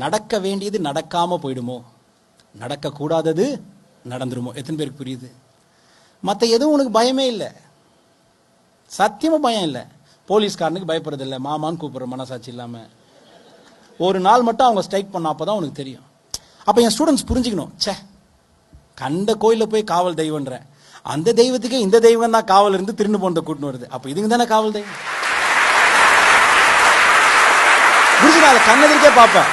நடக்க வேண்டியது நடக்காமல் போயிடுமோ, நடக்கக்கூடாதது நடந்துருமோ? எத்தனை பேருக்கு புரியுது? மற்ற எதுவும் உனக்கு பயமே இல்லை, சத்தியமாக பயம் இல்லை. போலீஸ்காரனுக்கு பயப்படுறதில்லை, மாமான்னு கூப்பிட்ற மனசாட்சி இல்லாமல். ஒரு நாள் மட்டும் அவங்க ஸ்ட்ரைக் பண்ண அப்போ தான் உனக்கு தெரியும். அப்போ என் ஸ்டூடெண்ட்ஸ் புரிஞ்சுக்கணும், கண்ட கோயிலில் போய் காவல் தெய்வன்றேன், அந்த தெய்வத்துக்கே இந்த தெய்வம் தான் காவல் இருந்து திருண்டு போனதை கூட்டின்னு வருது. அப்போ இதுங்க தானே காவல் தெய்வம். புரிஞ்சுக்கா? அதை கண்ணெதிர்க்கே பார்ப்பேன்.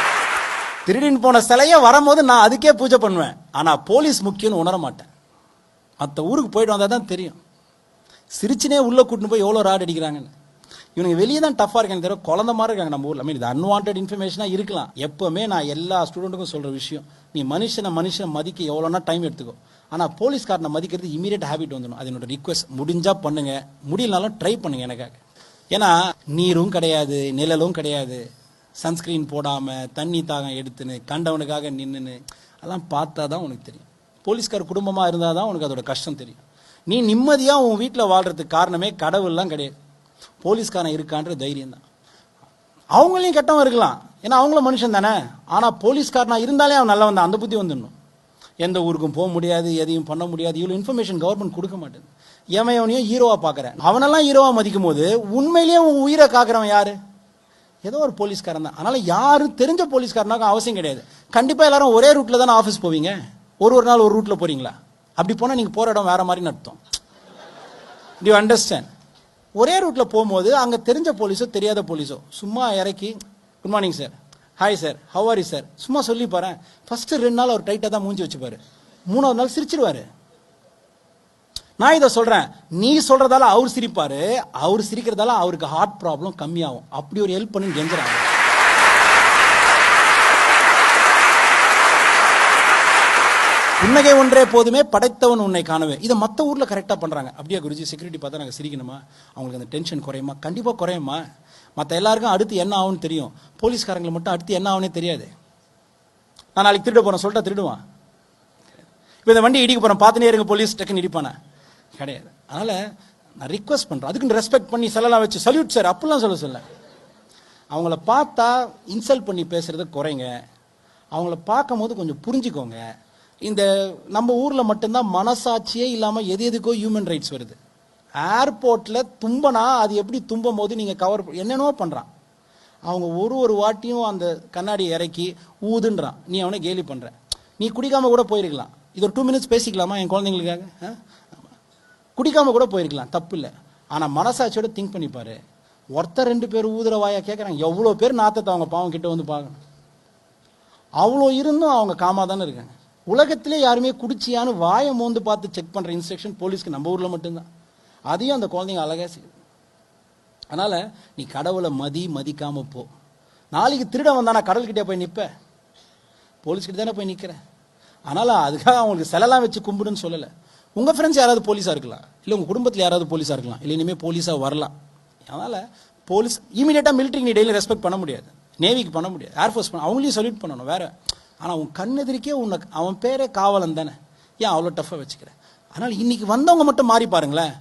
திருடின்னு போன சிலையே வரும்போது நான் அதுக்கே பூஜை பண்ணுவேன். ஆனால் போலீஸ் முக்கியம்னு உணர மாட்டேன். மற்ற ஊருக்கு போயிட்டு வந்தால் தான் தெரியும். சிரிச்சினே உள்ளே கூட்டின்னு போய் எவ்வளோ ராட் அடிக்கிறாங்கன்னு. இவனுக்கு வெளியே தான் டஃப்பாக இருக்காங்க, தவிர குழந்த மாதிரி இருக்காங்க நம்ம ஊரில். இது அன்வான்ட் இன்ஃபர்மேஷனாக இருக்கலாம். எப்போவுமே நான் எல்லா ஸ்டூடெண்ட்டுக்கும் சொல்கிற விஷயம், நீ மனுஷனை மதிக்க எவ்வளோனா டைம் எடுத்துக்கோ. ஆனால் போலீஸ்காரனை மதிக்கிறது இமீடியட் ஹேபிட் வந்துடும். அது என்னோட ரிக்வஸ்ட். முடிஞ்சால் பண்ணுங்க, முடியலனாலும் ட்ரை பண்ணுங்க எனக்காக. ஏன்னா நீரும் கிடையாது, நிழலும் கிடையாது, சன்ஸ்கிரீன் போடாமல் தண்ணி தாகம் எடுத்துன்னு கண்டவனுக்காக நின்றுன்னு அதெல்லாம் பார்த்தா தான் உனக்கு தெரியும். போலீஸ்கார் குடும்பமாக இருந்தால் தான் உனக்கு அதோட கஷ்டம் தெரியும். நீ நிம்மதியாக உன் வீட்டில் வாழ்கிறதுக்கு காரணமே கடவுள்லாம் கிடையாது, போலீஸ்காரன் இருக்கான்ற தைரியம் தான். அவங்களையும் கெட்டவன் இருக்கலாம், ஏன்னா அவங்களும் மனுஷன் தானே. ஆனால் போலீஸ்காரனா இருந்தாலே அவன் நல்லவன் தான், அந்த புத்தி வந்துடணும். எந்த ஊருக்கும் போக முடியாது, எதையும் பண்ண முடியாது, இவ்வளோ இன்ஃபர்மேஷன் கவர்மெண்ட் கொடுக்க மாட்டேது. எவனையும் ஹீரோவாக பார்க்குறேன், அவனெல்லாம் ஹீரோவாக மதிக்கும் போது உண்மையிலேயே உன் உயிரை காக்கிறவன் யாரு? ஏதோ ஒரு போலீஸ்காரன் தான். அதனால யாரும் தெரிஞ்ச போலீஸ்காரனாக அவசியம் கிடையாது. கண்டிப்பாக எல்லாரும் ஒரே ரூட்டில் தானே ஆஃபீஸ் போவீங்க. ஒரு நாள் ஒரு ரூட்டில் போறீங்களா? அப்படி போனால் நீங்கள் போகிற இடம் வேற மாதிரி அர்த்தம். To understand? ஒரே ரூட்டில் போகும்போது அங்கே தெரிஞ்ச போலீஸோ தெரியாத போலீஸோ சும்மா இறக்கி good morning sir, hi sir, how are you sir சும்மா சொல்லி பாரு. ஃபர்ஸ்ட் 2 நாள் அவர் டைட்டாக தான் மூஞ்சி வச்சுப்பாரு, 3ஆவது நாள் சிரிச்சிருவாரு. நான் இதை சொல்றேன், நீ சொல்றதால அவர் சிரிப்பாரு, அவர் சிரிக்கிறதால அவருக்கு ஹார்ட் ப்ராப்ளம் கம்மியாகும். அப்படி ஒரு ஹெல்ப் பண்ணி கெஞ்சுறாங்க. புன்னகை ஒன்றே போதுமே படைத்தவன் உன்னை காணவே. இதை மற்ற ஊரில் கரெக்டாக பண்ணுறாங்க. அப்படியே குருஜி செக்யூரிட்டி பார்த்தா நாங்கள் சிரிக்கணுமா, அவங்களுக்கு அந்த டென்ஷன் குறையுமா? கண்டிப்பாக குறையுமா. மற்ற எல்லாருக்கும் அடுத்து என்ன ஆகும்னு தெரியும், போலீஸ்காரங்களை மட்டும் அடுத்து என்ன ஆகுனே தெரியாது. நான் நாளைக்கு திருட போகிறேன் சொல்லிட்டா திருடுவான். இப்போ இந்த வண்டி இடிக்க போகிறேன் பார்த்துனே இருங்க, போலீஸ் டக்குன்னு இடிப்பானே கிடையாது. அதனால் நான் ரிக்வஸ்ட் பண்ணுறேன், அதுக்குன்னு ரெஸ்பெக்ட் பண்ணி செலலாம் வச்சு சல்யூட் சார் அப்படிலாம் சொல்ல அவங்கள பார்த்தா இன்சல்ட் பண்ணி பேசுகிறத குறைங்க. அவங்கள பார்க்கும் போது கொஞ்சம் புரிஞ்சுக்கோங்க. இந்த நம்ம ஊரில் மட்டும்தான் மனசாட்சியே இல்லாமல் எதுக்கோ ஹியூமன் ரைட்ஸ் வருது. ஏர்போர்ட்டில் தும்பனா அது எப்படி தும்பும் போது நீங்கள் கவர் என்னென்னோ பண்ணுறான். அவங்க ஒரு வாட்டியும் அந்த கண்ணாடி இறக்கி ஊதுன்றான், நீ அவனை கேலி பண்ணுற. நீ குடிக்காமல் கூட போயிருக்கலாம். இது ஒரு 2 மினிட்ஸ் பேசிக்கலாமா என் குழந்தைங்களுக்காக? குடிக்காமல் கூட போயிருக்கலாம், தப்பு இல்லை. ஆனால் மனசாட்சியோட திங்க் பண்ணிப்பாரு. ஒருத்தர் 2 பேர் ஊதுற வாயா கேட்குறாங்க, எவ்வளோ பேர் நாத்தத்தை அவங்க பாவம் கிட்ட வந்து பார்க்கணும். அவ்வளோ இருந்தும் அவங்க காமா தானே இருக்காங்க. உலகத்திலே யாருமே குடிச்சியான்னு வாயை மோந்து பார்த்து செக் பண்ணுற இன்ஸ்ட்ரக்ஷன் போலீஸ்க்கு நம்ம ஊரில் மட்டும்தான். அதையும் அந்த குழந்தைங்க அழகாக செய்யுது. அதனால் நீ கடவுளை மதிக்காமல் போ. நாளைக்கு திருட வந்தா நான் கடல்கிட்டே போய் நிற்பேன், போலீஸ்கிட்ட தானே போய் நிற்கிறேன். அதனால் அதுக்காக அவங்களுக்கு செலலாம் வச்சு கும்பிடுன்னு சொல்லலை. உங்கள் ஃப்ரெண்ட்ஸ் யாராவது போலீஸாக இருக்கலாம், இல்லை உங்கள் குடும்பத்தில் யாராவது போலீஸாக இருக்கலாம், இல்லை இனிமேல் போலீஸாக வரலாம். அதனால் போலீஸ் இமீடியட்டாக மிலிட்ரிக்கு நீ டெய்லி ரெஸ்பெக்ட் பண்ண முடியாது, நேவிக்கு பண்ண முடியாது, ஏர்ஃபோர்ஸ் பண்ண அவங்களையும் சல்யூட் பண்ணணும் வேறு. ஆனால் உன் கண்ணெதிரிக்கே உனக்கு அவன் பேரே காவலன் தானே, ஏன் அவ்வளோ டஃப்பாக வச்சுக்கிறேன்? அதனால் இன்றைக்கி வந்தவங்க மட்டும் மாறி பாருங்களேன்.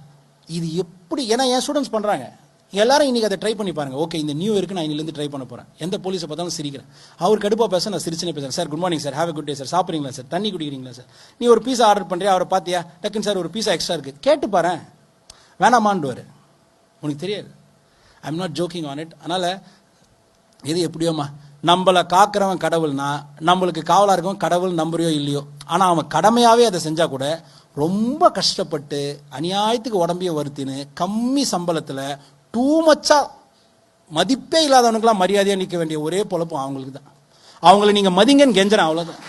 இது எப்படி, ஏன்னா என் ஸ்டூடெண்ட்ஸ் பண்ணுறாங்க, எல்லாரும் இன்றைக்கி அதை ட்ரை பண்ணி பாருங்கள். ஓகே, இந்த நியூ இயருக்கு நான் இன்னிலேருந்து ட்ரை பண்ண போகிறேன். எந்த போலீஸை பார்த்தாலும் சிரிக்கிறேன். அவர் கடுப்பாக பேச நான் சிரிச்சுனே பேசுகிறேன். Sir good morning sir, have a good day sir, சாப்பிட்றீங்களா சார், தண்ணி குடிக்கிறீங்களா சார், நீ ஒரு பீஸா ஆர்டர் பண்ணுறியா, அவரை பார்த்தியா, டக்குன்னு சார் ஒரு பீஸா எக்ஸ்ட்ரா இருக்குது கேட்டு பாரு, வேணாமான்டுவார். உனக்கு தெரியாது. I am not jogging on it. அதனால் எது எப்படியோம்மா, நம்மளை காக்கிறவன் கடவுள்னா நம்மளுக்கு காவலாக இருக்கவன் கடவுள் நம்புறியோ இல்லையோ, ஆனால் அவன் கடமையாகவே அதை செஞ்சால் கூட ரொம்ப கஷ்டப்பட்டு அநியாயத்துக்கு உடம்பையும் வருத்தின்னு கம்மி சம்பளத்தில் டூ மச்சாக மதிப்பே இல்லாதவனுக்கெல்லாம் மரியாதையாக நிற்க வேண்டிய ஒரே பொழப்பும் அவங்களுக்கு தான். அவங்கள நீங்கள் மதிங்கன்னு கெஞ்சுறேன், அவ்வளோதான்.